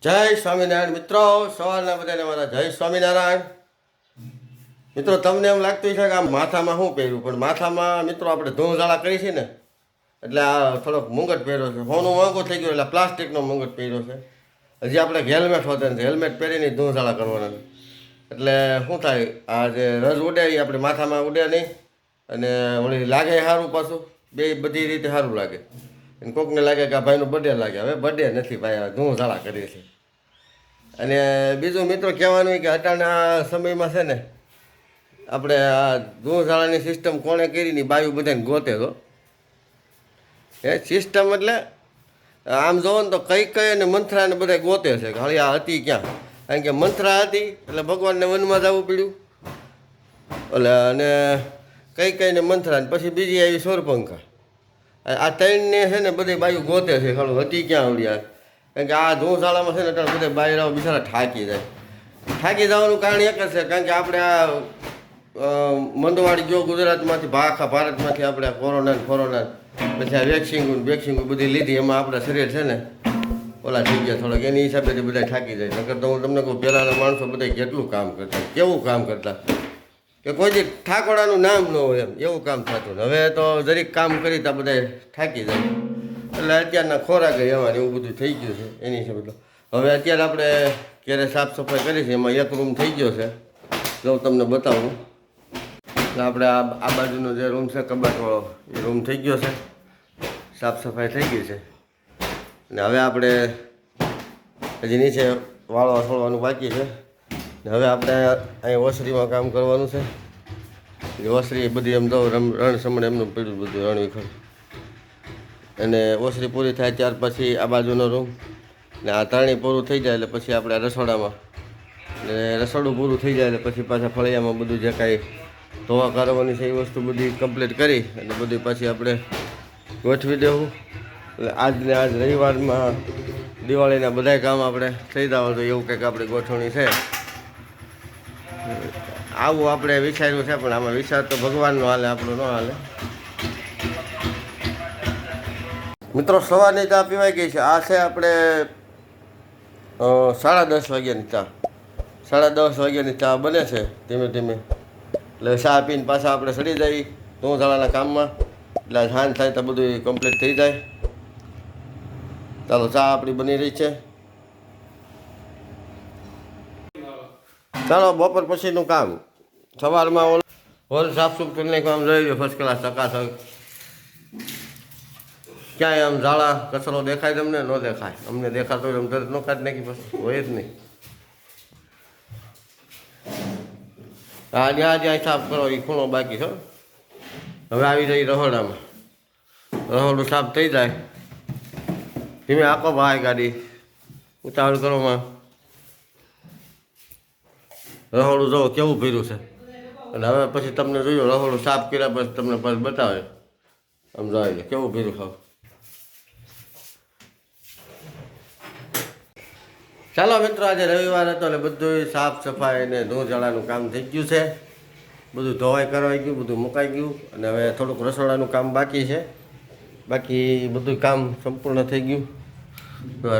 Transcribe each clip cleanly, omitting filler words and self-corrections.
જય સ્વામિનારાયણ મિત્રો, સવારના બધાને મારા જય સ્વામિનારાયણ. મિત્રો તમને એમ લાગતું છે કે આ માથામાં શું પહેર્યું, પણ માથામાં મિત્રો આપણે ધૂળઝાળા કરી છે ને એટલે આ થોડોક મુંગટ પહેર્યો છે. સોનું મોંઘું થઈ ગયું એટલે પ્લાસ્ટિકનો મુંગટ પહેર્યો છે. હજી આપણે હેલ્મેટ હોતા નથી, હેલ્મેટ પહેરીને ધૂળઝાળા કરવાના એટલે શું થાય, આ જે રસ ઉડે એ આપણે માથામાં ઉડે નહીં અને વળી લાગે સારું, પાછું બે બધી રીતે સારું લાગે. અને કોકને લાગે કે આ ભાઈનું બર્થડે લાગે. હવે બર્થડે નથી ભાઈ, આ ધૂળઝાળા કરીએ છીએ. અને બીજું મિત્રો કહેવાનું કે અટાણા સમયમાં છે ને આપણે આ ધૂળઝાળાની સિસ્ટમ કોણે કરીને બાયું બધાને ગોતે તો એ સિસ્ટમ એટલે આમ જોવો ને તો કઈ અને મંથરાને બધા ગોતે છે કે હળી આ હતી ક્યાં. કારણ કે મંથરા હતી એટલે ભગવાનને વનમાં જવું પડ્યું એટલે, અને કઈને મંથરા ને પછી બીજી આવી સોરપંખા. આ ત્રણને છે ને બધી બાયું ગોતે છે ખાલી હતી ક્યાં આવડી. આ કારણ કે આ ધૂળઝાળામાં છે ને એટલે બધા બાયરાઓ બિચારા થાકી જાય. થાકી જવાનું કારણ એક જ છે, કારણ કે આપણે આ મંદવાડી જો ગુજરાતમાંથી આખા ભારતમાંથી આપણે કોરોના પછી આ વેક્સિંગ બધી લીધી, એમાં આપણા શરીર છે ને ઓલા થઈ ગયા થોડાક, એની હિસાબેથી બધા થાકી જાય. નકર તો હું તમને કહું પહેલાંના માણસો બધા કેટલું કામ કરતા, કેવું કામ કરતા કે કોઈ દી ઠાકોડાનું નામ ન હોય એમ એવું કામ થતું. હવે તો જરીક કામ કરી તો બધા થાકી જાય એટલે અત્યારના ખોરાક એવા એવું બધું થઈ ગયું છે. એની હિસાબે હવે અત્યારે આપણે ક્યારે સાફ સફાઈ કરી છે, એમાં એક રૂમ થઈ ગયો છે, જો તમને બતાવું. એટલે આપણે આ બાજુનો જે રૂમ છે કબાટવાળો એ રૂમ થઈ ગયો છે, સાફ સફાઈ થઈ ગઈ છે. અને હવે આપણે હજી નીચે વાળવા છોડવાનું બાકી છે. હવે આપણે અહીં ઓસરીમાં કામ કરવાનું છે. ઓસરી બધી એમ તો રણ સમણ એમનું પડ્યું બધું રણવીખર. અને ઓસરી પૂરી થાય ત્યાર પછી આ બાજુનો રૂમ ને આ તાણી પૂરું થઈ જાય એટલે પછી આપણે રસોડામાં, ને રસોડું પૂરું થઈ જાય એટલે પછી પાછા ફળિયામાં બધું જે કાંઈ ધોવા કાઢવાની છે એ વસ્તુ બધી કમ્પ્લીટ કરી અને બધું પાછી આપણે ગોઠવી દેવું. એટલે આજને આજ રવિવારમાં દિવાળીના બધાય કામ આપણે થઈ જવા તો એવું કંઈક આપણી ગોઠવણી છે. આવું આપણે વિચાર્યું છે, પણ આમાં વિચાર તો ભગવાનનો હાલે, આપણો ન હાલે. મિત્રો સવારની ચા પીવાઈ ગઈ છે. આ છે આપણે 10:30 વાગ્યાની ચા. 10:30 વાગ્યાની ચા બને છે ધીમે ધીમે. એટલે ચા પીને પાછા આપણે સડી જઈએ ધૂળઝાળાના કામમાં. એટલે સાંજ થાય તો બધું કમ્પ્લીટ થઈ જાય. ચાલો, ચા આપણી બની રહી છે. ચાલો, બપોર પછીનું કામ. સવારમાં હોલ સાફસૂફ કરી નાખવા આમ જોઈ ફર્સ્ટ ક્લાસ ચકાસક. ક્યાંય આમ ઝાડા કચરો દેખાય તમને? ન દેખાય. અમને દેખાતો હોય આમ તરત ન કાઢી નાખી, પછી હોય જ નહીં. હા, જ્યાં સાફ કરો એ ખૂણો બાકી છો. હવે આવી રહી રહોડામાં. રહોડું સાફ થઈ જાય ધીમે આખો ભાઈ ગાડી ઉતાવળ કરોમાં. રહોડું જુઓ કેવું ભર્યું છે. અને હવે પછી તમને જોયું રહોડું સાફ કર્યા પછી તમને પછી બતાવે આમ જોઈએ કેવું ભર્યું ખાવ. ચાલો મિત્રો, આજે રવિવાર હતો એટલે બધું સાફ સફાઈ અને ધૂળઝાળાનું કામ થઈ ગયું છે. બધું ધોવાઈ કરવાઈ ગયું, બધું મુકાઈ ગયું. અને હવે થોડુંક રસોડાનું કામ બાકી છે. બાકી બધું કામ સંપૂર્ણ થઈ ગયું.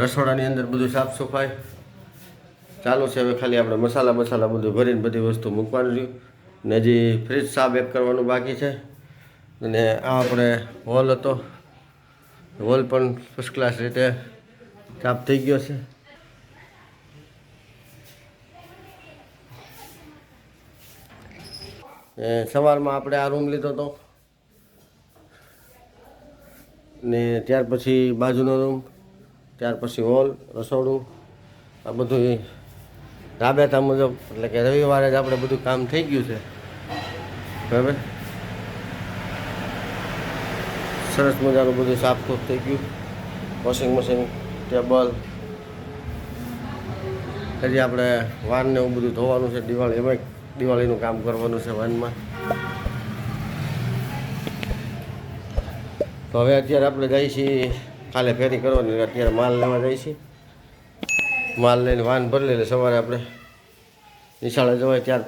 રસોડાની અંદર બધું સાફ સફાઈ ચાલુ છે. હવે ખાલી આપણે મસાલા બધું ભરીને બધી વસ્તુ મૂકવાનું રહ્યું. ને હજી ફ્રીજ સાફ એક કરવાનું બાકી છે. અને આ આપણે હોલ હતો, હોલ પણ ફર્સ્ટ ક્લાસ રીતે સાફ થઈ ગયો છે. સવારમાં આપણે આ રૂમ લીધો હતો ને ત્યાર પછી બાજુનો રૂમ, ત્યાર પછી હોલ, રસોડું, આ બધું રાબેતા મુજબ. એટલે કે રવિવારે જ આપણે બધું કામ થઈ ગયું છે. બરાબર, સરસ મજાનું બધું સાફસૂફ થઈ ગયું. વોશિંગ મશીન, ટેબલ, હજી આપણે વાનને એવું બધું ધોવાનું છે. દિવાળીનું કામ કરવાનું છે વાનમાં. તો હવે અત્યારે આપણે જઈએ છીએ કાલે ફેરી કરવાની. અત્યારે માલ લેવા જઈએ છીએ. માલ લઈને વાન ભરી લઈએ, સવારે આપણે નિશાળે જવાય ત્યાર